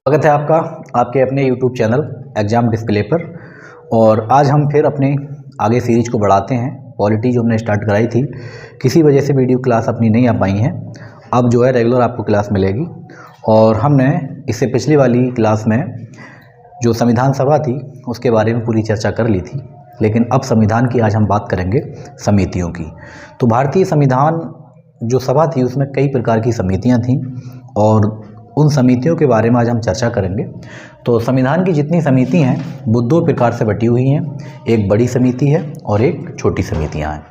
स्वागत है आपका आपके अपने YouTube चैनल एग्ज़ाम डिस्प्ले पर। और आज हम फिर अपने आगे सीरीज को बढ़ाते हैं। पॉलिटी जो हमने स्टार्ट कराई थी, किसी वजह से वीडियो क्लास अपनी नहीं आ पाई हैं, अब जो है रेगुलर आपको क्लास मिलेगी। और हमने इससे पिछली वाली क्लास में जो संविधान सभा थी उसके बारे में पूरी चर्चा कर ली थी, लेकिन अब संविधान की आज हम बात करेंगे समितियों की। तो भारतीय संविधान जो सभा थी उसमें कई प्रकार की समितियां थीं और उन समितियों के बारे में आज हम चर्चा करेंगे। तो संविधान की जितनी समिति हैं वो दो प्रकार से बटी हुई हैं, एक बड़ी समिति है और एक छोटी समितियां हैं।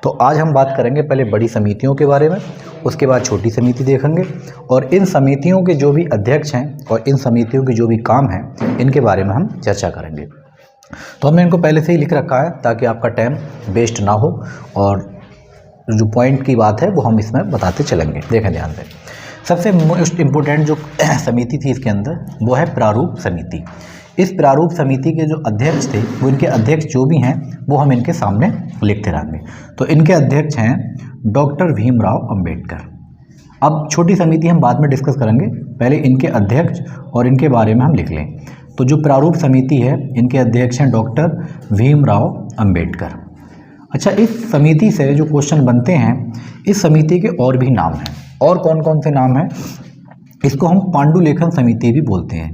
तो आज हम बात करेंगे पहले बड़ी समितियों के बारे में, उसके बाद छोटी समिति देखेंगे और इन समितियों के जो भी अध्यक्ष हैं और इन समितियों के जो भी काम हैं इनके बारे में हम चर्चा करेंगे। तो हमने इनको पहले से ही लिख रखा है ताकि आपका टाइम वेस्ट ना हो और जो पॉइंट की बात है वो हम इसमें बताते चलेंगे। देखें ध्यान से, सबसे मोस्ट इम्पोर्टेंट जो समिति थी इसके अंदर वो है प्रारूप समिति। इस प्रारूप समिति के जो अध्यक्ष थे वो इनके अध्यक्ष जो भी हैं वो हम इनके सामने लिखते रहेंगे। तो इनके अध्यक्ष हैं डॉक्टर भीमराव अंबेडकर। अब छोटी समिति हम बाद में डिस्कस करेंगे, पहले इनके अध्यक्ष और इनके बारे में हम लिख लें। तो जो प्रारूप समिति है इनके अध्यक्ष हैं डॉक्टर भीमराव अंबेडकर। अच्छा, इस समिति से जो क्वेश्चन बनते हैं, इस समिति के और भी नाम हैं। और कौन कौन से नाम हैं? इसको हम पांडुलेखन समिति भी बोलते हैं।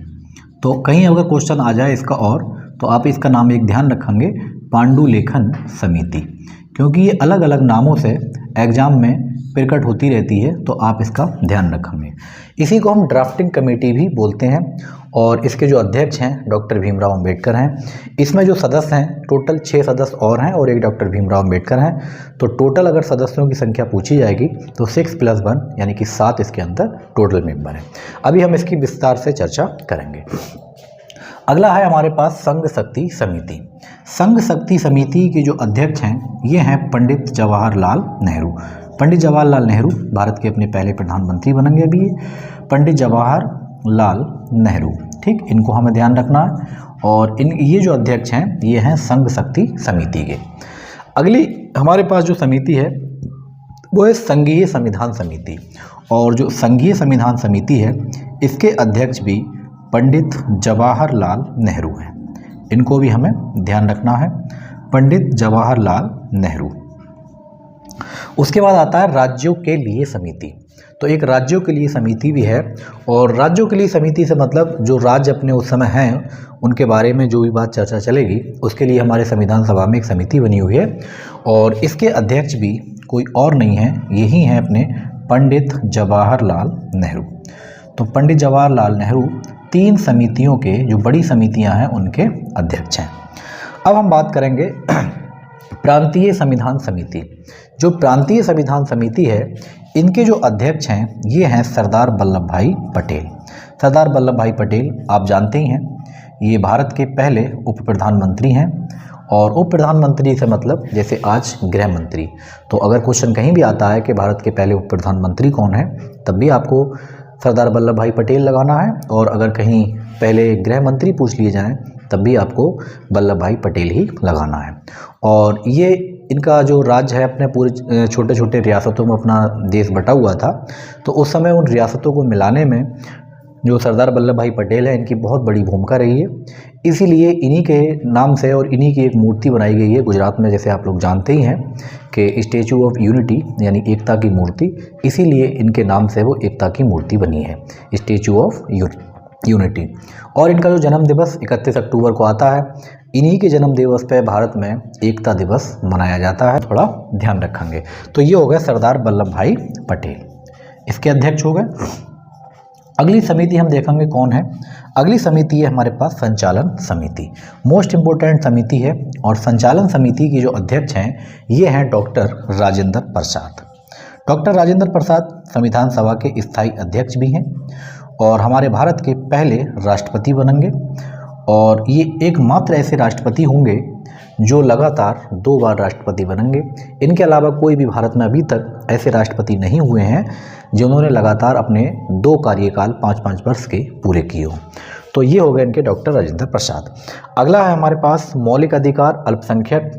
तो कहीं अगर क्वेश्चन आ जाए इसका और, तो आप इसका नाम एक ध्यान रखेंगे, पांडुलेखन समिति, क्योंकि ये अलग अलग नामों से एग्जाम में प्रकट होती रहती है, तो आप इसका ध्यान रखेंगे। इसी को हम ड्राफ्टिंग कमेटी भी बोलते हैं और इसके जो अध्यक्ष हैं डॉक्टर भीमराव अंबेडकर हैं। इसमें जो सदस्य हैं टोटल 6 सदस्य और हैं और एक डॉक्टर भीमराव अंबेडकर हैं। तो टोटल अगर सदस्यों की संख्या पूछी जाएगी तो 6 + 1 यानी कि 7 इसके अंदर टोटल मेंबर हैं। अभी हम इसकी विस्तार से चर्चा करेंगे। अगला है हमारे पास संघ शक्ति समिति। संघ शक्ति समिति के जो अध्यक्ष हैं ये हैं पंडित जवाहरलाल नेहरू। पंडित जवाहरलाल नेहरू भारत के अपने पहले प्रधानमंत्री बनेंगे अभी ये, पंडित जवाहरलाल नेहरू, ठीक, इनको हमें ध्यान रखना है। और ये जो अध्यक्ष हैं ये हैं संघ शक्ति समिति के। अगली हमारे पास जो समिति है वो है संघीय संविधान समिति। और जो संघीय संविधान समिति है इसके अध्यक्ष भी पंडित जवाहरलाल नेहरू हैं, इनको भी हमें ध्यान रखना है, पंडित जवाहरलाल नेहरू। उसके बाद आता है राज्यों के लिए समिति। तो एक राज्यों के लिए समिति भी है और राज्यों के लिए समिति से मतलब जो राज्य अपने उस समय हैं उनके बारे में जो भी बात चर्चा चलेगी उसके लिए हमारे संविधान सभा में एक समिति बनी हुई है और इसके अध्यक्ष भी कोई और नहीं है, यही हैं अपने पंडित जवाहरलाल नेहरू। तो पंडित जवाहरलाल नेहरू 3 समितियों के जो बड़ी समितियां हैं उनके अध्यक्ष हैं। अब हम बात करेंगे प्रांतीय संविधान समिति। जो प्रांतीय संविधान समिति है इनके जो अध्यक्ष हैं ये हैं सरदार वल्लभ भाई पटेल। सरदार वल्लभ भाई पटेल आप जानते ही हैं, ये भारत के पहले उप प्रधानमंत्री हैं और उप प्रधानमंत्री से मतलब जैसे आज गृह मंत्री। तो अगर क्वेश्चन कहीं भी आता है कि भारत के पहले उप प्रधानमंत्री कौन है, तब भी आपको सरदार वल्लभ भाई पटेल लगाना है, और अगर कहीं पहले गृह मंत्री पूछ लिए जाएं तब भी आपको वल्लभ भाई पटेल ही लगाना है। और ये इनका जो राज्य है अपने पूरे छोटे छोटे रियासतों में अपना देश बटा हुआ था, तो उस समय उन रियासतों को मिलाने में जो सरदार वल्लभ भाई पटेल है इनकी बहुत बड़ी भूमिका रही है। इसीलिए इन्हीं के नाम से और इन्हीं की एक मूर्ति बनाई गई है गुजरात में, जैसे आप लोग जानते ही हैं कि स्टैचू ऑफ यूनिटी यानी एकता की मूर्ति, इसीलिए इनके नाम से वो एकता की मूर्ति बनी है, स्टैचू ऑफ यूनिटी। और इनका जो जन्म दिवस 31 अक्टूबर को आता है, इन्हीं के जन्म दिवस पे भारत में एकता दिवस मनाया जाता है, थोड़ा ध्यान रखेंगे। तो ये हो गए सरदार वल्लभ भाई पटेल, इसके अध्यक्ष हो गए। अगली समिति हम देखेंगे कौन है। अगली समिति है हमारे पास संचालन समिति, मोस्ट इम्पोर्टेंट समिति है। और संचालन समिति के जो अध्यक्ष हैं ये हैं डॉक्टर राजेंद्र प्रसाद। डॉक्टर राजेंद्र प्रसाद संविधान सभा के स्थायी अध्यक्ष भी हैं और हमारे भारत के पहले राष्ट्रपति बनेंगे। और ये एकमात्र ऐसे राष्ट्रपति होंगे जो लगातार 2 बार राष्ट्रपति बनेंगे। इनके अलावा कोई भी भारत में अभी तक ऐसे राष्ट्रपति नहीं हुए हैं जिन्होंने लगातार अपने 2 कार्यकाल 5-5 वर्ष के पूरे किए हों। तो ये हो गए इनके डॉक्टर राजेंद्र प्रसाद। अगला है हमारे पास मौलिक अधिकार, अल्पसंख्यक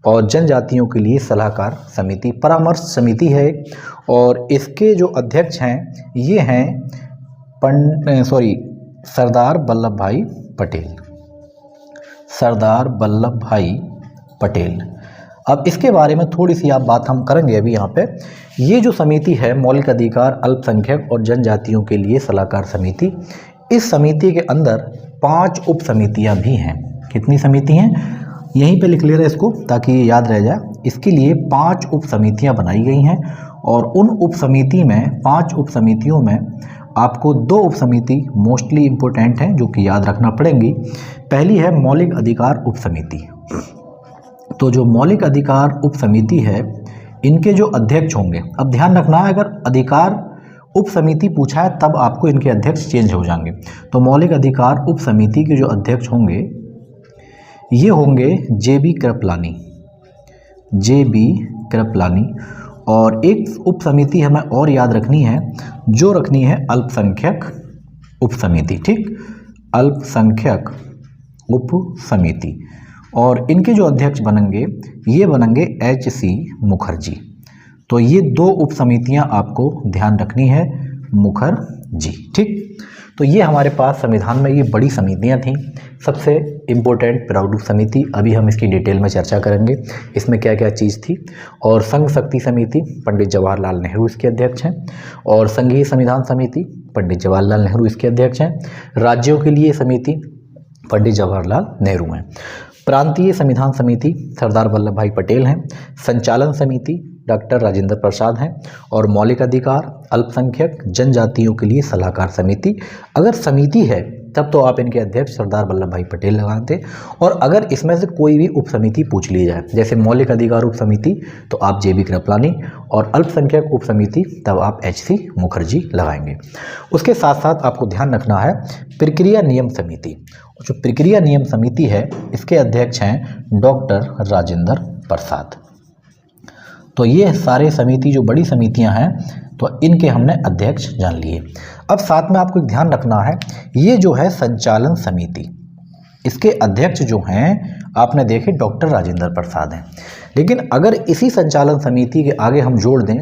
और जनजातियों के लिए सलाहकार समिति, परामर्श समिति है। और इसके जो अध्यक्ष हैं ये हैं सरदार वल्लभ भाई पटेल, सरदार वल्लभ भाई पटेल। अब इसके बारे में थोड़ी सी आप बात हम करेंगे अभी यहाँ पे। ये जो समिति है मौलिक अधिकार अल्पसंख्यक और जनजातियों के लिए सलाहकार समिति, इस समिति के अंदर 5 उप समितियाँ भी हैं। कितनी समिति हैं यहीं पे लिख ले रहे इसको ताकि ये याद रह जाए। इसके लिए 5 उप समितियाँ बनाई गई हैं और उन उप समिति में 5 उप समितियों में आपको 2 उप समिति मोस्टली इम्पोर्टेंट हैं जो कि याद रखना पड़ेंगी। पहली है मौलिक अधिकार उप समिति। तो जो मौलिक अधिकार उप समिति है इनके जो अध्यक्ष होंगे, अब ध्यान रखना है अगर अधिकार उप समिति पूछा है तब आपको इनके अध्यक्ष चेंज हो जाएंगे। तो मौलिक अधिकार उप समिति के जो अध्यक्ष होंगे ये होंगे जे.बी. कृपलानी, जे.बी. कृपलानी। और एक उप समिति हमें और याद रखनी है, जो रखनी है अल्पसंख्यक उप समिति। ठीक, अल्पसंख्यक उप समिति। और इनके जो अध्यक्ष बनेंगे ये बनेंगे H.C. मुखर्जी। तो ये 2 उप समितियाँ आपको ध्यान रखनी है, मुखर्जी। ठीक, तो ये हमारे पास संविधान में ये बड़ी समितियाँ थीं। सबसे इम्पोर्टेंट प्रारूप समिति, अभी हम इसकी डिटेल में चर्चा करेंगे इसमें क्या क्या चीज़ थी। और संघ शक्ति समिति, पंडित जवाहरलाल नेहरू इसके अध्यक्ष हैं। और संघीय संविधान समिति, पंडित जवाहरलाल नेहरू इसके अध्यक्ष हैं। राज्यों के लिए समिति, पंडित जवाहरलाल नेहरू हैं। प्रांतीय संविधान समिति सरदार वल्लभ भाई पटेल हैं। संचालन समिति डॉक्टर राजेंद्र प्रसाद हैं। और मौलिक अधिकार अल्पसंख्यक जनजातियों के लिए सलाहकार समिति, अगर समिति है तब तो आप इनके अध्यक्ष सरदार वल्लभ भाई पटेल लगाते। और अगर इसमें से कोई भी उप समिति पूछ ली जाए, जैसे मौलिक अधिकार उप समिति तो आप जे.बी. कृपलानी, और अल्पसंख्यक उप समिति तब आप H.C. मुखर्जी लगाएंगे। उसके साथ साथ आपको ध्यान रखना है प्रक्रिया नियम समिति। जो प्रक्रिया नियम समिति है इसके अध्यक्ष हैं डॉक्टर राजेंद्र प्रसाद। तो ये सारे समिति जो बड़ी समितियां हैं तो इनके हमने अध्यक्ष जान लिए। अब साथ में आपको ध्यान रखना है ये जो है संचालन समिति, इसके अध्यक्ष जो हैं आपने देखे डॉक्टर राजेंद्र प्रसाद हैं। लेकिन अगर इसी संचालन समिति के आगे हम जोड़ दें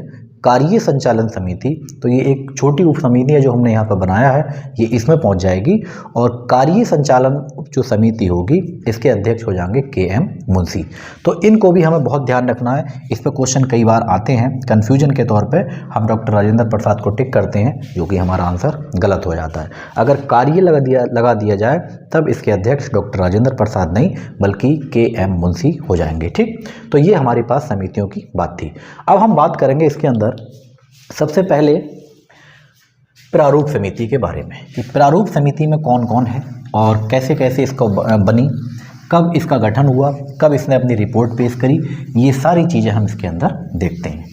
कार्य संचालन समिति, तो ये एक छोटी उप समिति है जो हमने यहाँ पर बनाया है, ये इसमें पहुँच जाएगी। और कार्य संचालन जो समिति होगी इसके अध्यक्ष हो जाएंगे के.एम. मुंशी। तो इनको भी हमें बहुत ध्यान रखना है, इस पर क्वेश्चन कई बार आते हैं। कन्फ्यूजन के तौर पे हम डॉक्टर राजेंद्र प्रसाद को टिक करते हैं जो कि हमारा आंसर गलत हो जाता है। अगर कार्य लगा दिया जाए तब इसके अध्यक्ष डॉक्टर राजेंद्र प्रसाद नहीं बल्कि के.एम. मुंशी हो जाएंगे। ठीक, तो ये हमारे पास समितियों की बात थी। अब हम बात करेंगे इसके अंदर सबसे पहले प्रारूप समिति के बारे में कि प्रारूप समिति में कौन कौन है और कैसे कैसे इसको बनी, कब इसका गठन हुआ, कब इसने अपनी रिपोर्ट पेश करी, ये सारी चीज़ें हम इसके अंदर देखते हैं।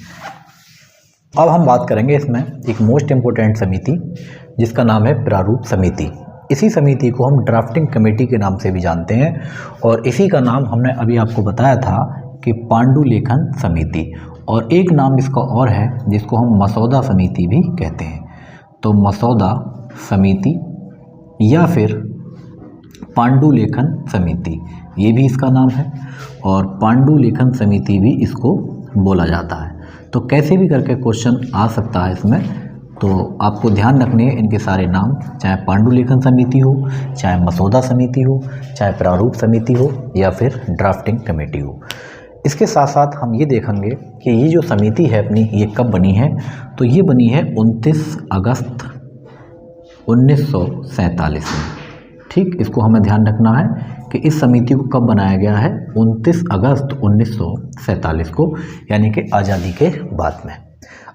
अब हम बात करेंगे इसमें एक मोस्ट इम्पोर्टेंट समिति जिसका नाम है प्रारूप समिति। इसी समिति को हम ड्राफ्टिंग कमेटी के नाम से भी जानते हैं और इसी का नाम हमने अभी आपको बताया था कि पांडुलेखन समिति। और एक नाम इसका और है जिसको हम मसौदा समिति भी कहते हैं। तो मसौदा समिति या फिर पांडुलेखन समिति, ये भी इसका नाम है और पांडुलेखन समिति भी इसको बोला जाता है। तो कैसे भी करके क्वेश्चन आ सकता है इसमें, तो आपको ध्यान रखने हैं इनके सारे नाम, चाहे पांडुलेखन समिति हो, चाहे मसौदा समिति हो, चाहे प्रारूप समिति हो या फिर ड्राफ्टिंग कमेटी हो। इसके साथ साथ हम ये देखेंगे कि ये जो समिति है अपनी ये कब बनी है, तो ये बनी है 29 अगस्त 1947 में। ठीक, इसको हमें ध्यान रखना है कि इस समिति को कब बनाया गया है, 29 अगस्त 1947 को, यानी कि आज़ादी के बाद में।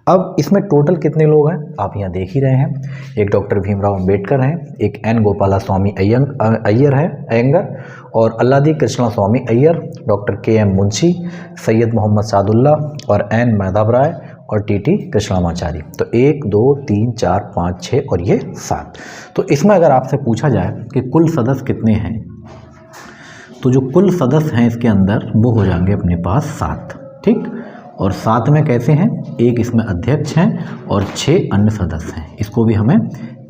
अब इसमें टोटल कितने लोग हैं आप यहाँ देख ही रहे हैं। एक डॉक्टर भीमराव अंबेडकर हैं, एक एन गोपालास्वामी अय्यर है अयंगर, और अल्लादी कृष्णा स्वामी अय्यर, डॉक्टर के.एम. मुंशी, सैयद मोहम्मद सादुल्ला और एन माधवराय और टी.टी. कृष्णामाचारी। तो 1 2 3 4 5 6 और ये 7। तो इसमें अगर आपसे पूछा जाए कि कुल सदस्य कितने हैं, तो जो कुल सदस्य हैं इसके अंदर वो हो जाएंगे अपने पास 7। ठीक, और 7 में कैसे हैं, एक इसमें अध्यक्ष हैं और 6 अन्य सदस्य हैं, इसको भी हमें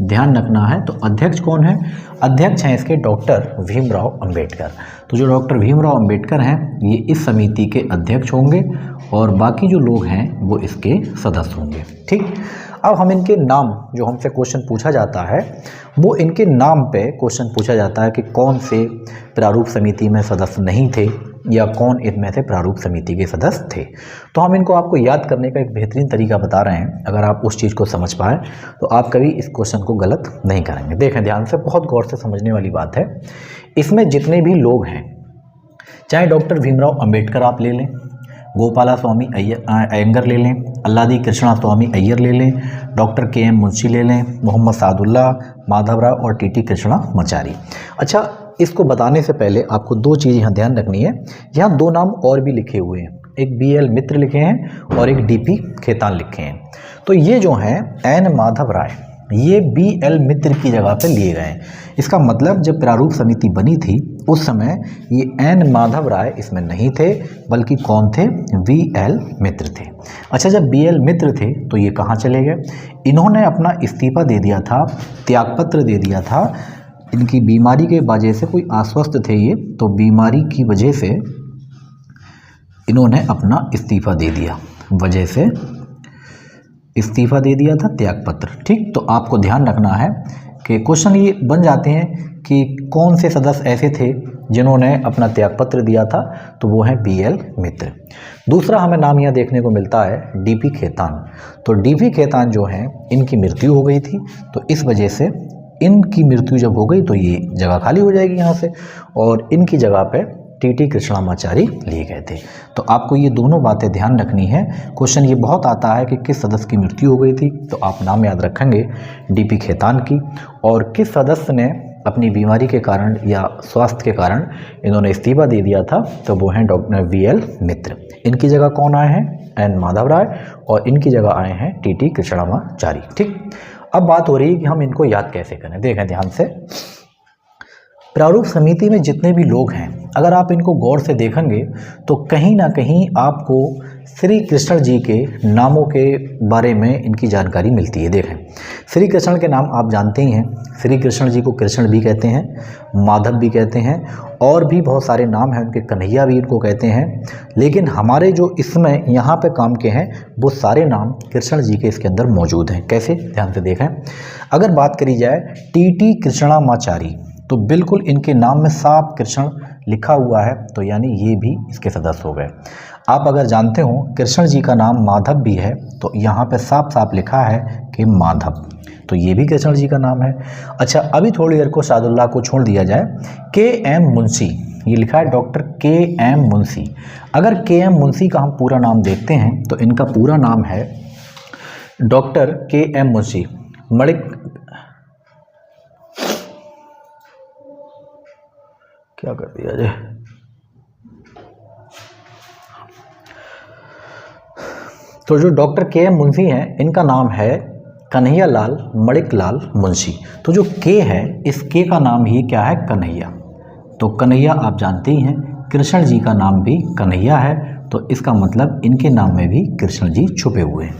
ध्यान रखना है। तो अध्यक्ष कौन है, अध्यक्ष हैं इसके डॉक्टर भीमराव अंबेडकर। तो जो डॉक्टर भीमराव अंबेडकर हैं ये इस समिति के अध्यक्ष होंगे और बाकी जो लोग हैं वो इसके सदस्य होंगे। ठीक, अब हम इनके नाम, जो हमसे क्वेश्चन पूछा जाता है वो इनके नाम पे क्वेश्चन पूछा जाता है कि कौन से प्रारूप समिति में सदस्य नहीं थे या कौन इनमें से प्रारूप समिति के सदस्य थे। तो हम इनको आपको याद करने का एक बेहतरीन तरीका बता रहे हैं। अगर आप उस चीज़ को समझ पाए तो आप कभी इस क्वेश्चन को गलत नहीं करेंगे। देखें ध्यान से, बहुत गौर से समझने वाली बात है। इसमें जितने भी लोग हैं, चाहे डॉक्टर भीमराव अंबेडकर आप ले लें, गोपाला स्वामी अयंगर ले लें, अल्लादी कृष्णा स्वामी अय्यर ले लें, डॉक्टर के.एम. मुंशी ले लें, मोहम्मद सादुल्ला, माधवराव और टी.टी. कृष्णामाचारी। अच्छा, इसको बताने से पहले आपको दो चीज़ यहाँ ध्यान रखनी है। यहाँ दो नाम और भी लिखे हुए हैं, एक बी.एल. मित्र लिखे हैं और एक डी.पी. खेतान लिखे हैं। तो ये जो हैं एन माधव राय, ये बी.एल. मित्र की जगह पे लिए गए हैं। इसका मतलब जब प्रारूप समिति बनी थी उस समय ये एन माधव राय इसमें नहीं थे, बल्कि कौन थे? बी.एल. मित्र थे। अच्छा, जब बी.एल. मित्र थे तो ये कहाँ चले गए? इन्होंने अपना इस्तीफा दे दिया था, त्यागपत्र दे दिया था। इनकी बीमारी के वजह से, कोई आश्वस्त थे ये, तो बीमारी की वजह से इन्होंने अपना इस्तीफा दे दिया, वजह से इस्तीफा दे दिया था, त्यागपत्र। ठीक, तो आपको ध्यान रखना है कि क्वेश्चन ये बन जाते हैं कि कौन से सदस्य ऐसे थे जिन्होंने अपना त्यागपत्र दिया था, तो वो है बी.एल. मित्र। दूसरा हमें नाम यहाँ देखने को मिलता है डी.पी. खेतान। तो डी.पी. खेतान जो हैं, इनकी मृत्यु हो गई थी, तो इस वजह से इनकी मृत्यु जब हो गई तो ये जगह खाली हो जाएगी यहाँ से, और इनकी जगह पे टी.टी. कृष्णामाचारी लिए गए थे। तो आपको ये दोनों बातें ध्यान रखनी है। क्वेश्चन ये बहुत आता है कि किस सदस्य की मृत्यु हो गई थी, तो आप नाम याद रखेंगे डी.पी. खेतान की, और किस सदस्य ने अपनी बीमारी के कारण या स्वास्थ्य के कारण इन्होंने इस्तीफा दे दिया था, तो वो हैं डॉक्टर बी.एल. मित्र। इनकी जगह कौन आए हैं? एन माधव राय, और इनकी जगह आए हैं टी.टी. कृष्णामाचारी। ठीक, अब बात हो रही है कि हम इनको याद कैसे करें। देखें ध्यान से, प्रारूप समिति में जितने भी लोग हैं, अगर आप इनको गौर से देखेंगे तो कहीं ना कहीं आपको श्री कृष्ण जी के नामों के बारे में इनकी जानकारी मिलती है। देखें, श्री कृष्ण के नाम आप जानते ही हैं। श्री कृष्ण जी को कृष्ण भी कहते हैं, माधव भी कहते हैं, और भी बहुत सारे नाम हैं उनके, कन्हैया भी इनको कहते हैं। लेकिन हमारे जो इसमें यहाँ पे काम के हैं वो सारे नाम कृष्ण जी के इसके अंदर मौजूद हैं। कैसे? ध्यान से देखें। अगर बात करी जाए टी.टी. कृष्णामाचारी, तो बिल्कुल इनके नाम में साफ कृष्ण लिखा हुआ है, तो यानी ये भी इसके सदस्य हो गए। आप अगर जानते हो कृष्ण जी का नाम माधव भी है, तो यहाँ पे साफ साफ लिखा है कि माधव, तो ये भी कृष्ण जी का नाम है। अच्छा, अभी थोड़ी देर को सादुल्लाह को छोड़ दिया जाए। के.एम. मुंशी, ये लिखा है डॉक्टर के.एम. मुंशी। अगर के.एम. मुंशी का हम पूरा नाम देखते हैं तो इनका पूरा नाम है डॉक्टर के.एम. मुंशी। मणिक, क्या कर दिया जाए, तो जो डॉक्टर के.एम. मुंशी हैं, इनका नाम है कन्हैया लाल मणिक लाल मुंशी। तो जो के है, इस के का नाम ही क्या है? कन्हैया। तो कन्हैया आप जानते ही हैं, कृष्ण जी का नाम भी कन्हैया है, तो इसका मतलब इनके नाम में भी कृष्ण जी छुपे हुए हैं।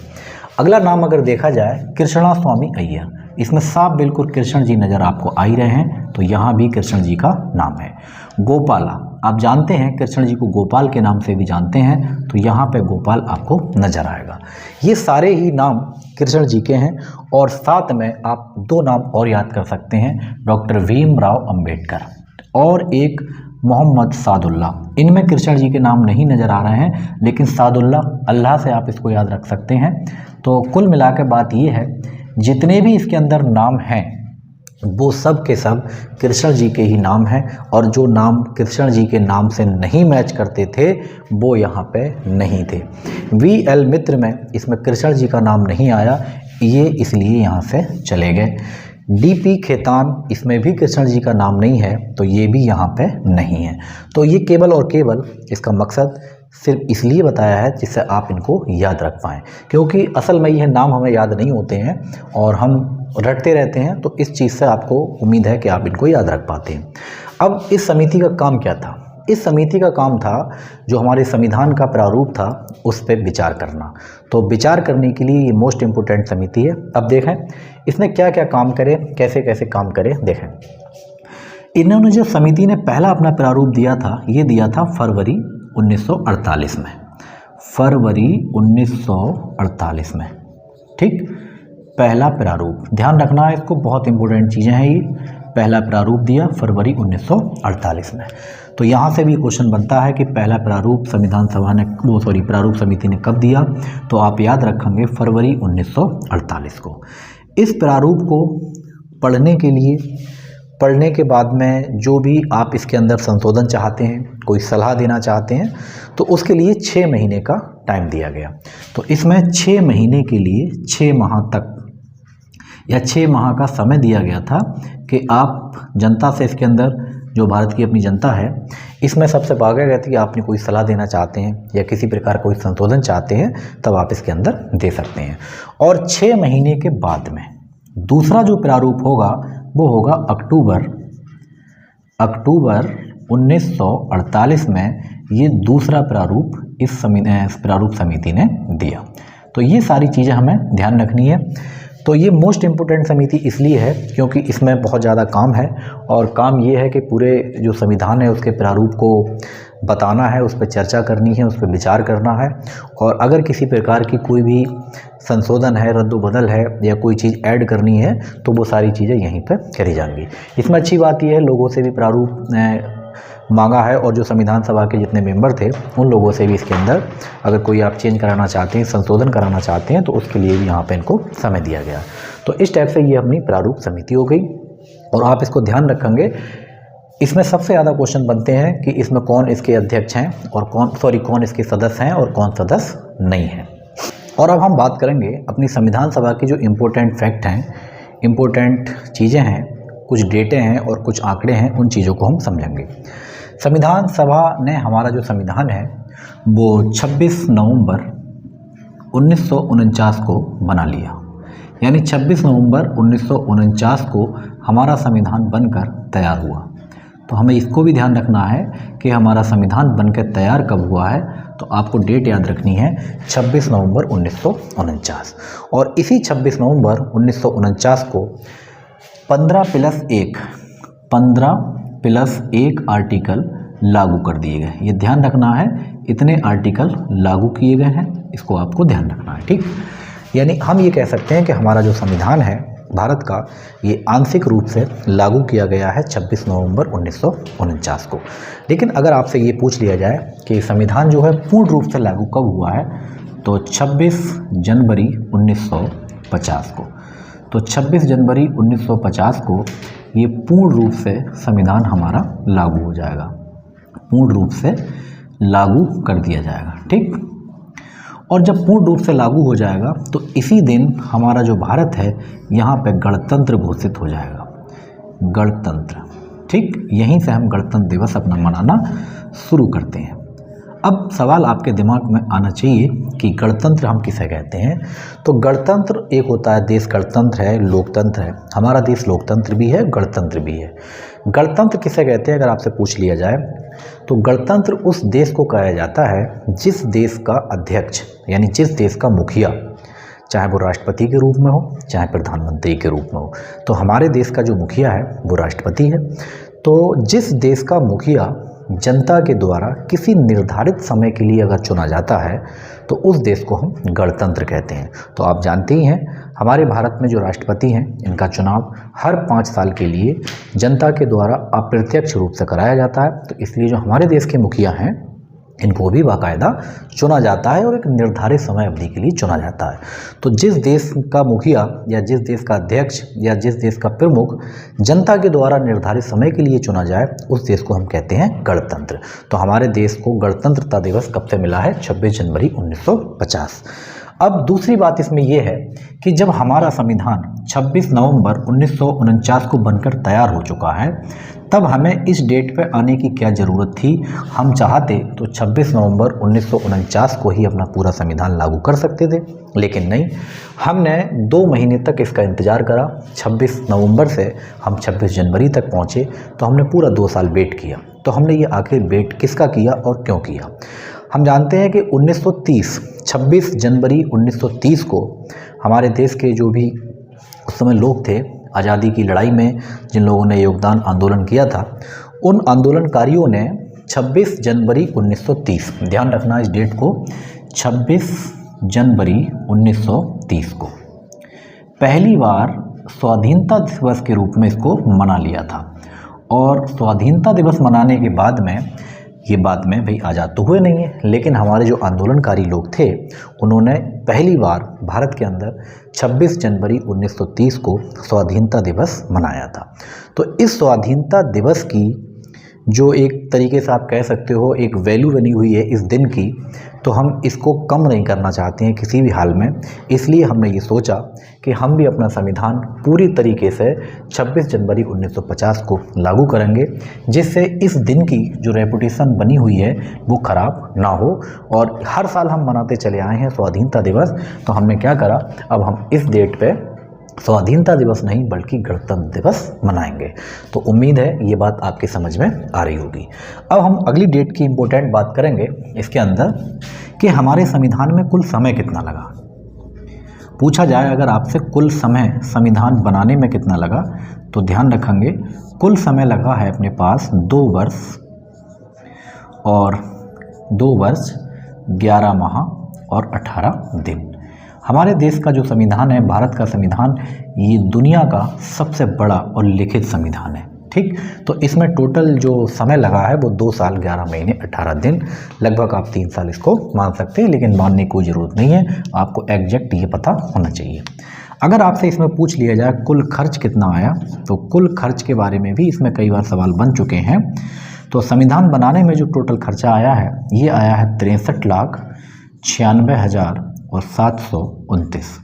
अगला नाम अगर देखा जाए कृष्णा स्वामी अय्यर, इसमें साफ बिल्कुल कृष्ण जी नज़र आपको आ ही रहे हैं, तो यहाँ भी कृष्ण जी का नाम है। गोपाला, आप जानते हैं कृष्ण जी को गोपाल के नाम से भी जानते हैं, तो यहाँ पे गोपाल आपको नजर आएगा। ये सारे ही नाम कृष्ण जी के हैं, और साथ में आप दो नाम और याद कर सकते हैं, डॉक्टर भीमराव अंबेडकर और एक मोहम्मद सादुल्ला। इनमें कृष्ण जी के नाम नहीं नज़र आ रहे हैं, लेकिन सादुल्ला अल्लाह से आप इसको याद रख सकते हैं। तो कुल मिलाकर बात ये है, जितने भी इसके अंदर नाम हैं वो सब के सब कृष्ण जी के ही नाम हैं, और जो नाम कृष्ण जी के नाम से नहीं मैच करते थे वो यहाँ पे नहीं थे। बी.एल. मित्र में इसमें कृष्ण जी का नाम नहीं आया, ये इसलिए यहाँ से चले गए। डी.पी. खेतान, इसमें भी कृष्ण जी का नाम नहीं है, तो ये भी यहाँ पे नहीं है। तो ये केवल और केवल इसका मकसद सिर्फ इसलिए बताया है जिससे आप इनको याद रख पाएँ, क्योंकि असल में यह नाम हमें याद नहीं होते हैं और हम रटते रहते हैं, तो इस चीज़ से आपको उम्मीद है कि आप इनको याद रख पाते हैं। अब इस समिति का काम क्या था? इस समिति का काम था जो हमारे संविधान का प्रारूप था उस पर विचार करना। तो विचार करने के लिए ये मोस्ट इम्पोर्टेंट समिति है। अब देखें इसने क्या क्या काम करे, कैसे कैसे काम करे। देखें, इन्होंने जो समिति ने पहला अपना प्रारूप दिया था, ये दिया था फरवरी 1948 में, फरवरी 1948 में। ठीक, पहला प्रारूप, ध्यान रखना है इसको, बहुत इंपॉर्टेंट चीज़ें हैं ये। पहला प्रारूप दिया फरवरी 1948 में। तो यहाँ से भी क्वेश्चन बनता है कि पहला प्रारूप संविधान सभा ने प्रारूप समिति ने कब दिया, तो आप याद रखेंगे फरवरी 1948 को। इस प्रारूप को पढ़ने के बाद में जो भी आप इसके अंदर संशोधन चाहते हैं, कोई सलाह देना चाहते हैं, तो उसके लिए 6 महीने का टाइम दिया गया। तो इसमें 6 महीने के लिए 6 माह तक या 6 माह का समय दिया गया था कि आप जनता से इसके अंदर जो भारत की अपनी जनता है, इसमें सबसे भागा गया था कि आपने कोई सलाह देना चाहते हैं या किसी प्रकार कोई संशोधन चाहते हैं, तब आप इसके अंदर दे सकते हैं। और 6 महीने के बाद में दूसरा जो प्रारूप होगा वो होगा अक्टूबर 1948 में ये दूसरा प्रारूप इस प्रारूप समिति ने दिया। तो ये सारी चीज़ें हमें ध्यान रखनी है। तो ये मोस्ट इम्पोर्टेंट समिति इसलिए है क्योंकि इसमें बहुत ज़्यादा काम है, और काम ये है कि पूरे जो संविधान है उसके प्रारूप को बताना है, उस पर चर्चा करनी है, उस पर विचार करना है, और अगर किसी प्रकार की कोई भी संशोधन है, रद्दोबदल है या कोई चीज़ ऐड करनी है तो वो सारी चीज़ें यहीं पर करी जाएंगी। इसमें अच्छी बात यह है, लोगों से भी प्रारूप मांगा है, और जो संविधान सभा के जितने मेंबर थे उन लोगों से भी इसके अंदर अगर कोई आप चेंज कराना चाहते हैं, संशोधन कराना चाहते हैं, तो उसके लिए भी यहाँ पे इनको समय दिया गया। तो इस टाइप से ये अपनी प्रारूप समिति हो गई। और आप इसको ध्यान रखेंगे, इसमें सबसे ज़्यादा क्वेश्चन बनते हैं कि इसमें कौन इसके अध्यक्ष हैं और कौन इसके सदस्य हैं और कौन सदस्य नहीं हैं। और अब हम बात करेंगे अपनी संविधान सभा की जो इम्पोर्टेंट फैक्ट हैं, इम्पोर्टेंट चीज़ें हैं, कुछ डेटे हैं और कुछ आंकड़े हैं, उन चीज़ों को हम समझेंगे। संविधान सभा ने हमारा जो संविधान है वो 26 नवंबर 1949 को बना लिया। यानी 26 नवंबर 1949 को हमारा संविधान बनकर तैयार हुआ। तो हमें इसको भी ध्यान रखना है कि हमारा संविधान बनकर तैयार कब हुआ है, तो आपको डेट याद रखनी है 26 नवंबर 1949। और इसी 26 नवंबर 1949 को 15+1 आर्टिकल लागू कर दिए गए। ये ध्यान रखना है, इतने आर्टिकल लागू किए गए हैं, इसको आपको ध्यान रखना है, ठीक। यानी हम ये कह सकते हैं कि हमारा जो संविधान है भारत का, ये आंशिक रूप से लागू किया गया है 26 नवंबर 1949 को। लेकिन अगर आपसे ये पूछ लिया जाए कि संविधान जो है पूर्ण रूप से लागू कब हुआ है, तो 26 जनवरी 1950 को। तो 26 जनवरी 1950 को ये पूर्ण रूप से संविधान हमारा लागू हो जाएगा, पूर्ण रूप से लागू कर दिया जाएगा, ठीक। और जब पूर्ण रूप से लागू हो जाएगा तो इसी दिन हमारा जो भारत है यहाँ पे गणतंत्र घोषित हो जाएगा, गणतंत्र, ठीक। यहीं से हम गणतंत्र दिवस अपना मनाना शुरू करते हैं। अब सवाल आपके दिमाग में आना चाहिए कि गणतंत्र हम किसे कहते हैं। तो गणतंत्र एक होता है, देश गणतंत्र है, लोकतंत्र है। हमारा देश लोकतंत्र भी है, गणतंत्र भी है। गणतंत्र किसे कहते हैं अगर आपसे पूछ लिया जाए, तो गणतंत्र उस देश को कहा जाता है जिस देश का अध्यक्ष यानी जिस देश का मुखिया, चाहे वो राष्ट्रपति के रूप में हो चाहे प्रधानमंत्री के रूप में हो। तो हमारे देश का जो मुखिया है वो राष्ट्रपति है। तो जिस देश का मुखिया जनता के द्वारा किसी निर्धारित समय के लिए अगर चुना जाता है तो उस देश को हम गणतंत्र कहते हैं। तो आप जानते ही हैं हमारे भारत में जो राष्ट्रपति हैं इनका चुनाव हर 5 साल के लिए जनता के द्वारा अप्रत्यक्ष रूप से कराया जाता है। तो इसलिए जो हमारे देश के मुखिया हैं इनको भी बाकायदा चुना जाता है और एक निर्धारित समय अवधि के लिए चुना जाता है। तो जिस देश का मुखिया या जिस देश का अध्यक्ष या जिस देश का प्रमुख जनता के द्वारा निर्धारित समय के लिए चुना जाए उस देश को हम कहते हैं गणतंत्र। तो हमारे देश को गणतंत्रता दिवस कब से मिला है? 26 जनवरी 1950। अब दूसरी बात इसमें यह है कि जब हमारा संविधान 26 नवंबर 1949 को बनकर तैयार हो चुका है तब हमें इस डेट पर आने की क्या ज़रूरत थी। हम चाहते तो 26 नवंबर 1949 को ही अपना पूरा संविधान लागू कर सकते थे, लेकिन नहीं, हमने 2 महीने तक इसका इंतज़ार करा। 26 नवंबर से हम 26 जनवरी तक पहुँचे, तो हमने पूरा 2 साल वेट किया। तो हमने ये आखिर वेट किसका किया और क्यों किया? हम जानते हैं कि 1930 26 जनवरी 1930 को हमारे देश के जो भी उस समय लोग थे, आज़ादी की लड़ाई में जिन लोगों ने योगदान आंदोलन किया था, उन आंदोलनकारियों ने 26 जनवरी 1930, ध्यान रखना इस डेट को, 26 जनवरी 1930 को पहली बार स्वाधीनता दिवस के रूप में इसको मना लिया था। और स्वाधीनता दिवस मनाने के बाद में ये बाद में भाई आज़ाद तो हुए नहीं है, लेकिन हमारे जो आंदोलनकारी लोग थे उन्होंने पहली बार भारत के अंदर 26 जनवरी 1930 को स्वाधीनता दिवस मनाया था। तो इस स्वाधीनता दिवस की जो एक तरीके से आप कह सकते हो एक वैल्यू बनी हुई है इस दिन की, तो हम इसको कम नहीं करना चाहते हैं किसी भी हाल में। इसलिए हमने ये सोचा कि हम भी अपना संविधान पूरी तरीके से 26 जनवरी 1950 को लागू करेंगे, जिससे इस दिन की जो रेपुटेशन बनी हुई है वो ख़राब ना हो। और हर साल हम मनाते चले आए हैं स्वाधीनता दिवस, तो हमने क्या करा, अब हम इस डेट पे स्वाधीनता दिवस नहीं बल्कि गणतंत्र दिवस मनाएंगे। तो उम्मीद है ये बात आपके समझ में आ रही होगी। अब हम अगली डेट की इम्पोर्टेंट बात करेंगे इसके अंदर कि हमारे संविधान में कुल समय कितना लगा। पूछा जाए अगर आपसे कुल समय संविधान बनाने में कितना लगा, तो ध्यान रखेंगे कुल समय लगा है अपने पास 2 वर्ष और 2 वर्ष 11 माह और 18 दिन। हमारे देश का जो संविधान है, भारत का संविधान, ये दुनिया का सबसे बड़ा और लिखित संविधान है। ठीक, तो इसमें टोटल जो समय लगा है वो 2 साल 11 महीने 18 दिन, लगभग आप 3 साल इसको मान सकते हैं, लेकिन मानने की कोई ज़रूरत नहीं है, आपको एग्जैक्ट ये पता होना चाहिए। अगर आपसे इसमें पूछ लिया जाए कुल खर्च कितना आया, तो कुल खर्च के बारे में भी इसमें कई बार सवाल बन चुके हैं। तो संविधान बनाने में जो टोटल खर्चा आया है ये आया है 63,96,729।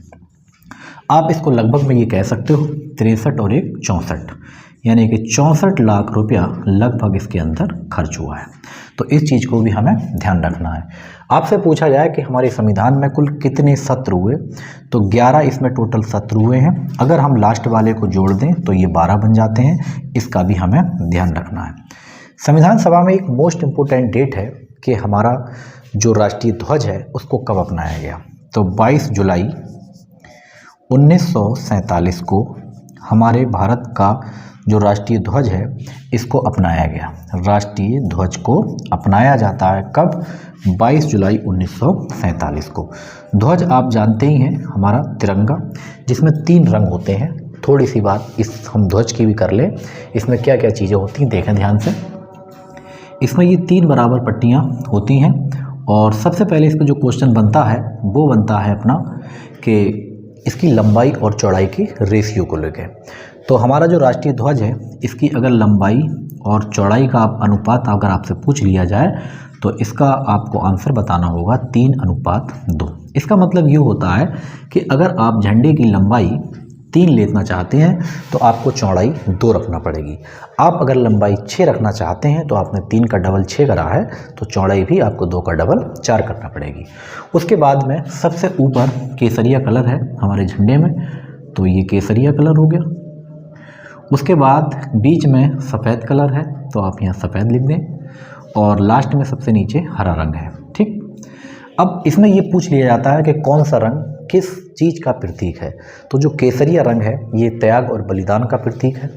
आप इसको लगभग में ये कह सकते हो 63 और 1 64, यानी कि 64 लाख रुपया लगभग इसके अंदर खर्च हुआ है। तो इस चीज़ को भी हमें ध्यान रखना है। आपसे पूछा जाए कि हमारे संविधान में कुल कितने सत्र हुए, तो 11 इसमें टोटल सत्र हुए हैं। अगर हम लास्ट वाले को जोड़ दें तो ये 12 बन जाते हैं, इसका भी हमें ध्यान रखना है। संविधान सभा में एक मोस्ट इम्पोर्टेंट डेट है कि हमारा जो राष्ट्रीय ध्वज है उसको कब अपनाया गया। तो 22 जुलाई 1947 को हमारे भारत का जो राष्ट्रीय ध्वज है इसको अपनाया गया। राष्ट्रीय ध्वज को अपनाया जाता है कब? 22 जुलाई 1947 को। ध्वज आप जानते ही हैं हमारा तिरंगा, जिसमें 3 रंग होते हैं। थोड़ी सी बात इस हम ध्वज की भी कर लें, इसमें क्या क्या चीज़ें होती हैं देखें ध्यान से। इसमें ये 3 बराबर पट्टियाँ होती हैं, और सबसे पहले इस पर जो क्वेश्चन बनता है वो बनता है अपना कि इसकी लंबाई और चौड़ाई की रेशियो को लेकर। तो हमारा जो राष्ट्रीय ध्वज है इसकी अगर लंबाई और चौड़ाई का अनुपात अगर आपसे पूछ लिया जाए तो इसका आपको आंसर बताना होगा 3:2। इसका मतलब ये होता है कि अगर आप झंडे की लंबाई 3 लेना चाहते हैं तो आपको चौड़ाई 2 रखना पड़ेगी। आप अगर लंबाई 6 रखना चाहते हैं तो आपने 3 का डबल 6 करा है, तो चौड़ाई भी आपको 2 का डबल 4 करना पड़ेगी। उसके बाद में सबसे ऊपर केसरिया कलर है हमारे झंडे में, तो ये केसरिया कलर हो गया। उसके बाद बीच में सफ़ेद कलर है, तो आप यहाँ सफ़ेद लिख दें, और लास्ट में सबसे नीचे हरा रंग है। ठीक, अब इसमें ये पूछ लिया जाता है कि कौन सा रंग किस चीज़ का प्रतीक है। तो जो केसरिया रंग है ये त्याग और बलिदान का प्रतीक है।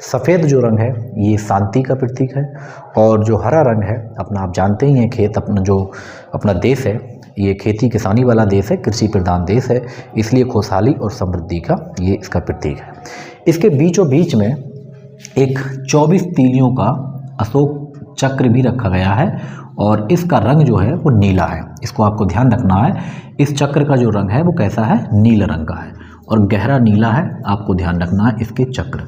सफ़ेद जो रंग है ये शांति का प्रतीक है, और जो हरा रंग है अपना आप जानते ही हैं, खेत अपना जो अपना देश है ये खेती किसानी वाला देश है, कृषि प्रधान देश है, इसलिए खुशहाली और समृद्धि का ये इसका प्रतीक है। इसके बीचों बीच में एक 24 तीलियों का अशोक चक्र भी रखा गया है, और इसका रंग जो है वो नीला है। इसको आपको ध्यान रखना है, इस चक्र का जो रंग है वो कैसा है? नीला रंग का है, और गहरा नीला है। आपको ध्यान रखना है इसके चक्र।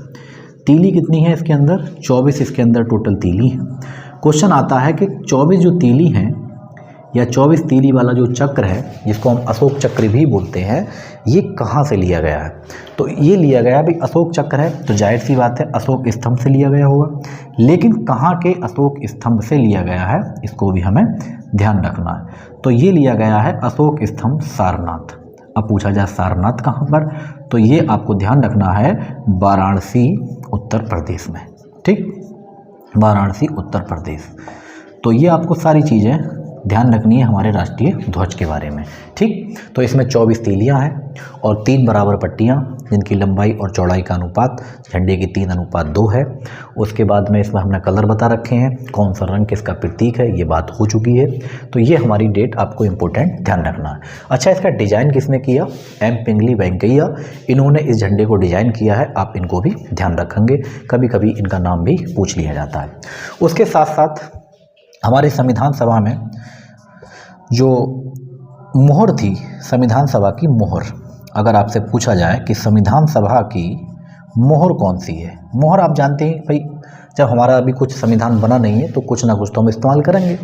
तीली कितनी है इसके अंदर? 24 इसके अंदर टोटल तीली है। क्वेश्चन आता है कि 24 जो तीली हैं या 24 तीली वाला जो चक्र है जिसको हम अशोक चक्र भी बोलते हैं, ये कहाँ से लिया गया है? तो ये लिया गया भाई अशोक चक्र है तो जाहिर सी बात है अशोक स्तंभ से लिया गया होगा, लेकिन कहाँ के अशोक स्तंभ से लिया गया है इसको भी हमें ध्यान रखना है। तो ये लिया गया है अशोक स्तंभ सारनाथ। अब पूछा जाए सारनाथ कहाँ पर, तो ये आपको ध्यान रखना है वाराणसी उत्तर प्रदेश में। ठीक, वाराणसी उत्तर प्रदेश। तो ये आपको सारी चीज़ें ध्यान रखनी है हमारे राष्ट्रीय ध्वज के बारे में। ठीक, तो इसमें 24 तीलियां हैं और 3 बराबर पट्टियां जिनकी लंबाई और चौड़ाई का अनुपात झंडे की 3:2 है। उसके बाद में इसमें हमने कलर बता रखे हैं, कौन सा रंग किसका प्रतीक है, ये बात हो चुकी है। तो ये हमारी डेट आपको इम्पोर्टेंट ध्यान रखना है। अच्छा, इसका डिज़ाइन किसने किया? एम पिंगली वेंकैया, इन्होंने इस झंडे को डिज़ाइन किया है। आप इनको भी ध्यान रखेंगे, कभी कभी इनका नाम भी पूछ लिया जाता है। उसके साथ साथ हमारे संविधान सभा में जो मोहर थी, संविधान सभा की मोहर, अगर आपसे पूछा जाए कि संविधान सभा की मोहर कौन सी है? मोहर आप जानते हैं भाई, जब हमारा अभी कुछ संविधान बना नहीं है तो कुछ ना कुछ तो हम इस्तेमाल करेंगे।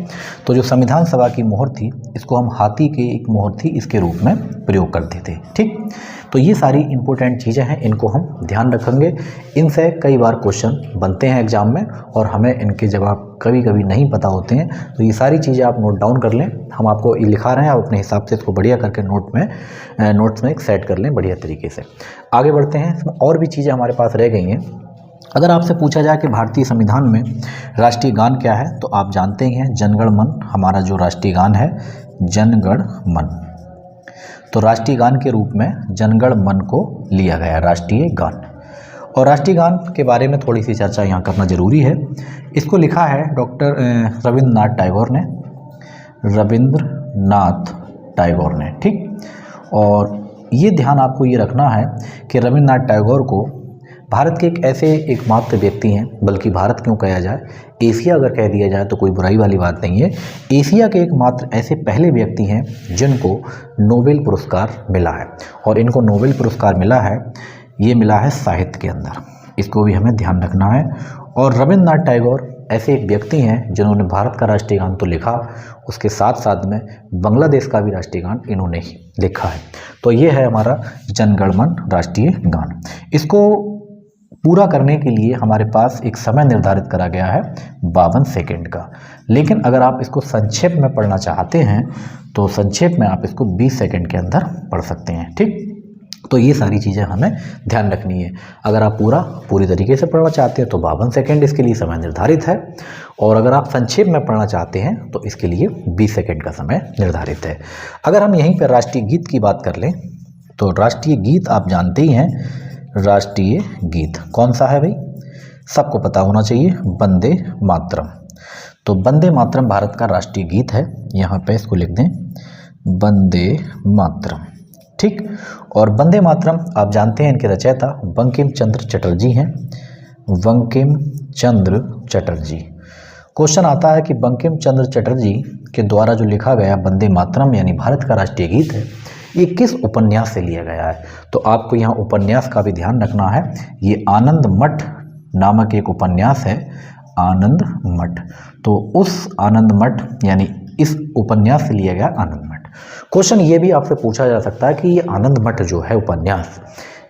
तो जो संविधान सभा की मोहर थी, इसको हम हाथी की एक मोहर थी इसके रूप में प्रयोग करते थे। ठीक, तो ये सारी इंपॉर्टेंट चीज़ें हैं, इनको हम ध्यान रखेंगे। इनसे कई बार क्वेश्चन बनते हैं एग्जाम में और हमें इनके जवाब कभी कभी नहीं पता होते हैं। तो ये सारी चीज़ें आप नोट डाउन कर लें, हम आपको ये लिखा रहे हैं, आप अपने हिसाब से इसको बढ़िया करके नोट्स में सेट कर लें बढ़िया तरीके से। आगे बढ़ते हैं, इसमें और भी चीज़ें हमारे पास रह गई हैं। अगर आपसे पूछा जाए कि भारतीय संविधान में राष्ट्रीय गान क्या है, तो आप जानते ही हैं जन गण मन, हमारा जो राष्ट्रीय गान है जन गण मन। तो राष्ट्रीय गान के रूप में जन गण मन को लिया गया राष्ट्रीय गान। और राष्ट्रीय गान के बारे में थोड़ी सी चर्चा यहाँ करना जरूरी है। इसको लिखा है डॉक्टर रविंद्रनाथ टैगोर ने। ठीक, और ये ध्यान आपको ये रखना है कि रविंद्रनाथ टैगोर को भारत के एक ऐसे एकमात्र व्यक्ति हैं, बल्कि भारत क्यों कहा जाए, एशिया अगर कह दिया जाए तो कोई बुराई वाली बात नहीं है। एशिया के एकमात्र ऐसे पहले व्यक्ति हैं जिनको नोबेल पुरस्कार मिला है, और इनको नोबेल पुरस्कार मिला है, ये मिला है साहित्य के अंदर, इसको भी हमें ध्यान रखना है। और रविंद्रनाथ टैगोर ऐसे एक व्यक्ति हैं जिन्होंने भारत का राष्ट्रीय गान तो लिखा, उसके साथ साथ में बांग्लादेश का भी राष्ट्रीय गान इन्होंने ही लिखा है। तो ये है हमारा जन गण मन राष्ट्रीय गान। इसको पूरा करने के लिए हमारे पास एक समय निर्धारित करा गया है 52 सेकंड का, लेकिन अगर आप इसको संक्षेप में पढ़ना चाहते हैं तो संक्षेप में आप इसको 20 सेकंड के अंदर पढ़ सकते हैं। ठीक, तो ये सारी चीज़ें हमें ध्यान रखनी है। अगर आप पूरी तरीके से पढ़ना चाहते हैं तो 52 सेकंड इसके लिए समय निर्धारित है, और अगर आप संक्षेप में पढ़ना चाहते हैं तो इसके लिए 20 सेकंड का समय निर्धारित है। अगर हम यहीं पर राष्ट्रीय गीत की बात कर लें तो राष्ट्रीय गीत आप जानते ही हैं, राष्ट्रीय गीत कौन सा है भाई, सबको पता होना चाहिए, वंदे मातरम। तो वंदे मातरम भारत का राष्ट्रीय गीत है, यहाँ पे इसको लिख दें वंदे मातरम। ठीक, और वंदे मातरम आप जानते हैं इनके रचयिता बंकिम चंद्र चटर्जी हैं, बंकिम चंद्र चटर्जी। क्वेश्चन आता है कि बंकिम चंद्र चटर्जी के द्वारा जो लिखा गया वंदे मातरम यानी भारत का राष्ट्रीय गीत है, ये किस उपन्यास से लिया गया है? तो आपको यहाँ उपन्यास का भी ध्यान रखना है। ये आनंद मठ नामक एक उपन्यास है, आनंद मठ। तो उस आनंद मठ यानी इस उपन्यास से लिया गया आनंद मठ। क्वेश्चन ये भी आपसे पूछा जा सकता है कि ये आनंद मठ जो है उपन्यास,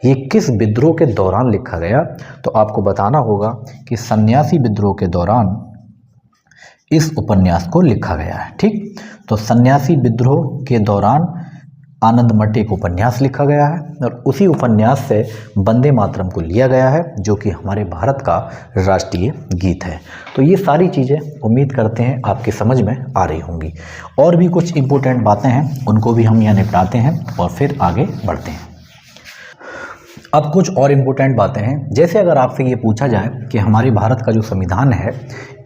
ये किस विद्रोह के दौरान लिखा गया? तो आपको बताना होगा कि सन्यासी विद्रोह के दौरान इस उपन्यास को लिखा गया है। ठीक, तो सन्यासी विद्रोह के दौरान आनंद मठ एक उपन्यास लिखा गया है, और उसी उपन्यास से वंदे मातरम को लिया गया है जो कि हमारे भारत का राष्ट्रीय गीत है। तो ये सारी चीज़ें उम्मीद करते हैं आपकी समझ में आ रही होंगी। और भी कुछ इम्पोर्टेंट बातें हैं, उनको भी हम यहाँ निपटाते हैं और फिर आगे बढ़ते हैं। अब कुछ और इम्पोर्टेंट बातें हैं, जैसे अगर आपसे ये पूछा जाए कि हमारे भारत का जो संविधान है,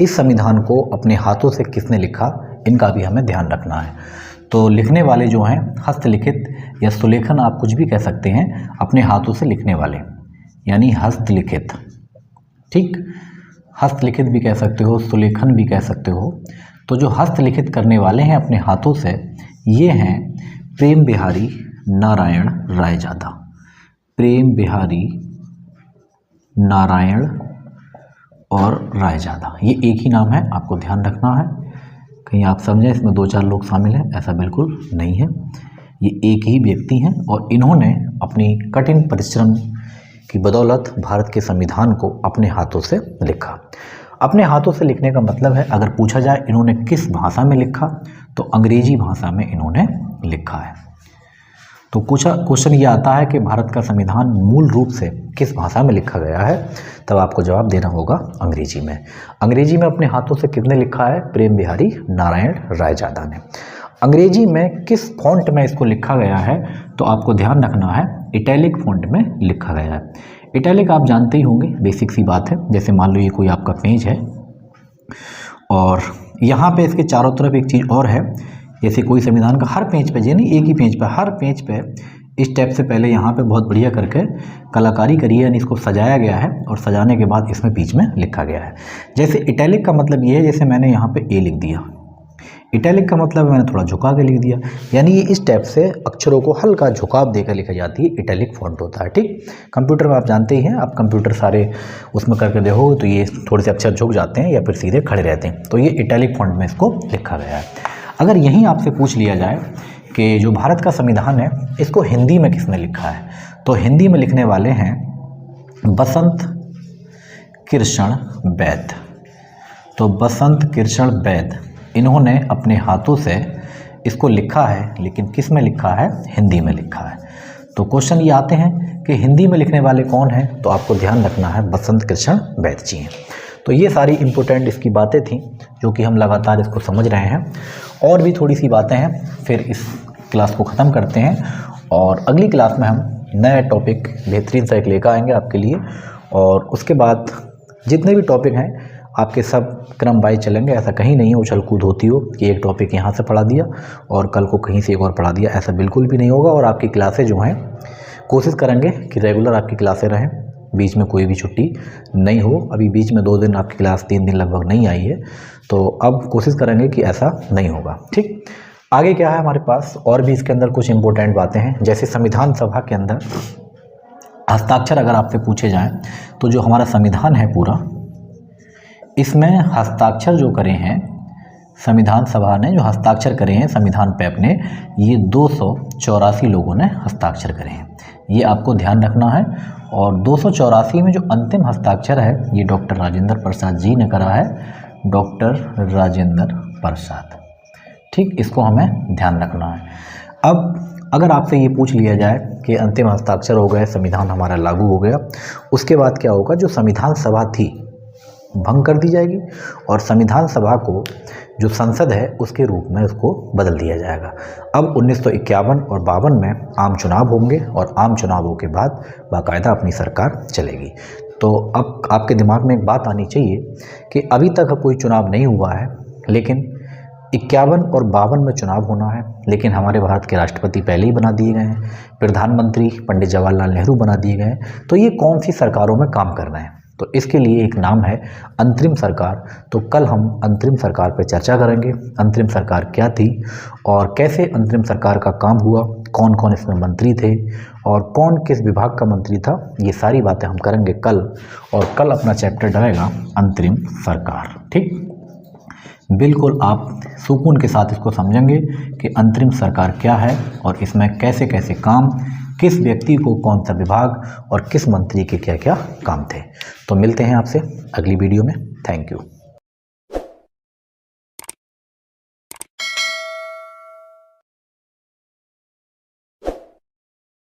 इस संविधान को अपने हाथों से किसने लिखा, इनका भी हमें ध्यान रखना है। तो लिखने वाले जो हैं हस्तलिखित या सुलेखन, आप कुछ भी कह सकते हैं, अपने हाथों से लिखने वाले यानी हस्तलिखित। ठीक, हस्तलिखित भी कह सकते हो, सुलेखन भी कह सकते हो। तो जो हस्तलिखित करने वाले हैं अपने हाथों से, ये हैं प्रेम बिहारी नारायण रायजादा। प्रेम बिहारी नारायण और रायजादा, ये एक ही नाम है, आपको ध्यान रखना है। कहीं आप समझें इसमें 2-4 लोग शामिल हैं, ऐसा बिल्कुल नहीं है। ये एक ही व्यक्ति हैं और इन्होंने अपनी कठिन परिश्रम की बदौलत भारत के संविधान को अपने हाथों से लिखा। अपने हाथों से लिखने का मतलब है, अगर पूछा जाए इन्होंने किस भाषा में लिखा, तो अंग्रेजी भाषा में इन्होंने लिखा है। तो कुछ क्वेश्चन ये आता है कि भारत का संविधान मूल रूप से किस भाषा में लिखा गया है, तब आपको जवाब देना होगा अंग्रेजी में। अंग्रेजी में अपने हाथों से किसने लिखा है? प्रेम बिहारी नारायण रायजादा ने। अंग्रेजी में किस फॉन्ट में इसको लिखा गया है? तो आपको ध्यान रखना है इटैलिक फॉन्ट में लिखा गया है। इटैलिक आप जानते ही होंगे, बेसिक सी बात है। जैसे मान लो ये कोई आपका पेज है और यहाँ पे इसके चारों तरफ एक चीज़ और है, जैसे कोई संविधान का हर पेज पे, यानी एक ही पेज पे, हर पेज पे इस स्टेप से पहले यहाँ पे बहुत बढ़िया करके कलाकारी करी है, यानी इसको सजाया गया है और सजाने के बाद इसमें बीच में लिखा गया है। जैसे इटैलिक का मतलब ये है, जैसे मैंने यहाँ पे ए लिख दिया, इटैलिक का मतलब मैंने थोड़ा झुका के लिख दिया, यानी ये इस टाइप से अक्षरों को हल्का झुकाव देकर लिखी जाती है, इटैलिक फॉन्ट होता है। ठीक, कंप्यूटर में आप जानते ही हैं, आप कंप्यूटर सारे उसमें करके देखो तो ये थोड़े से अक्षर झुक जाते हैं या फिर सीधे खड़े रहते हैं, तो ये इटैलिक फॉन्ट में इसको लिखा गया है। अगर यहीं आपसे पूछ लिया जाए कि जो भारत का संविधान है इसको हिंदी में किसने लिखा है, तो हिंदी में लिखने वाले हैं बसंत कृष्ण बैद। तो बसंत कृष्ण बैद, इन्होंने अपने हाथों से इसको लिखा है, लेकिन किस में लिखा है? हिंदी में लिखा है। तो क्वेश्चन ये आते हैं कि हिंदी में लिखने वाले कौन हैं, तो आपको ध्यान रखना है बसंत कृष्ण बैद जी हैं। तो ये सारी इम्पोर्टेंट इसकी बातें थी जो कि हम लगातार इसको समझ रहे हैं। और भी थोड़ी सी बातें हैं, फिर इस क्लास को ख़त्म करते हैं और अगली क्लास में हम नया टॉपिक बेहतरीन सा एक लेकर आएंगे आपके लिए, और उसके बाद जितने भी टॉपिक हैं आपके सब क्रम वाइज चलेंगे। ऐसा कहीं नहीं है उछल कूद होती हो कि एक टॉपिक यहाँ से पढ़ा दिया और कल को कहीं से एक और पढ़ा दिया, ऐसा बिल्कुल भी नहीं होगा। और आपकी क्लासें जो हैं कोशिश करेंगे कि रेगुलर आपकी क्लासें रहें, बीच में कोई भी छुट्टी नहीं हो। अभी बीच में 2 दिन आपकी क्लास, 3 दिन लगभग नहीं आई है, तो अब कोशिश करेंगे कि ऐसा नहीं होगा। ठीक, आगे क्या है हमारे पास, और भी इसके अंदर कुछ इम्पोर्टेंट बातें हैं। जैसे संविधान सभा के अंदर हस्ताक्षर अगर आपसे पूछे जाएं, तो जो हमारा संविधान है पूरा, इसमें हस्ताक्षर जो करे हैं संविधान सभा ने, जो हस्ताक्षर करे हैं संविधान पे अपने, ये 284 लोगों ने हस्ताक्षर करे हैं, ये आपको ध्यान रखना है। और 284 में जो अंतिम हस्ताक्षर है ये डॉक्टर राजेंद्र प्रसाद जी ने करा है, डॉक्टर राजेंद्र प्रसाद। ठीक, इसको हमें ध्यान रखना है। अब अगर आपसे ये पूछ लिया जाए कि अंतिम हस्ताक्षर हो गए, संविधान हमारा लागू हो गया, उसके बाद क्या होगा? जो संविधान सभा थी भंग कर दी जाएगी और संविधान सभा को जो संसद है उसके रूप में उसको बदल दिया जाएगा। अब 1951 और 52 में आम चुनाव होंगे और आम चुनावों के बाद बाकायदा अपनी सरकार चलेगी। तो अब आपके दिमाग में एक बात आनी चाहिए कि अभी तक कोई चुनाव नहीं हुआ है, लेकिन 51 और 52 में चुनाव होना है, लेकिन हमारे भारत के राष्ट्रपति पहले ही बना दिए गए हैं, प्रधानमंत्री पंडित जवाहरलाल नेहरू बना दिए गए हैं। तो ये कौन सी सरकारों में काम करना है? तो इसके लिए एक नाम है अंतरिम सरकार। तो कल हम अंतरिम सरकार पर चर्चा करेंगे, अंतरिम सरकार क्या थी और कैसे अंतरिम सरकार का काम हुआ, कौन कौन इसमें मंत्री थे और कौन किस विभाग का मंत्री था, ये सारी बातें हम करेंगे कल। और कल अपना चैप्टर डलेगा अंतरिम सरकार। ठीक, बिल्कुल आप सुकून के साथ इसको समझेंगे कि अंतरिम सरकार क्या है और इसमें कैसे कैसे काम, किस व्यक्ति को कौन सा विभाग और किस मंत्री के क्या क्या काम थे। तो मिलते हैं आपसे अगली वीडियो में। Thank you.